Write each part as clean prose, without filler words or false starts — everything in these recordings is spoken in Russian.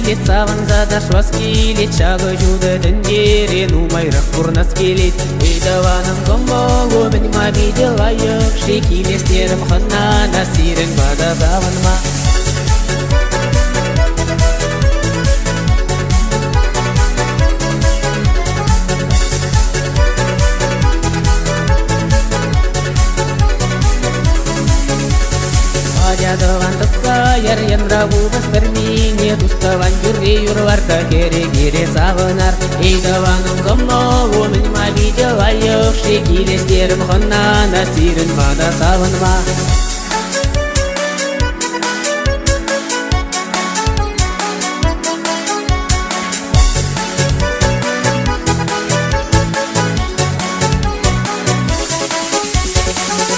келет, саванзада шуас келет, шағы жуды діндерен умайрақ бұрнас келет. Эйдаваным гомолу мен мабиде лайық, шекелестерім хына насирен бада заванма. Ajadыван тыса яр рабубыз бірмине, туставан жүрре юрларда кере-кере сағынар. Эйдаваным гомолу мен мабиде лайық, шекелестерім хына насирен бада сағынма.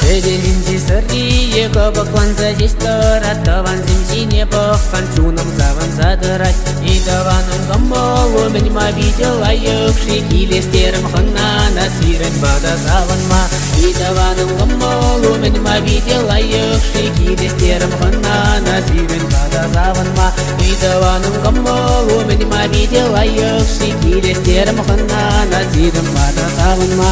Эделинди сырие кобакванза здесь тарат, таван земзине бахсан чуном заван задырать. И даваном гомолу мен мабиде лайық, шекелестерім хына насирен бада заванма. И даваным гомолу мен мабиде лайық, шекелестерім хына насирен бада заванма. И даваным гомолу мен мабиде лайық, шекелестерім хына насирен бада заванма.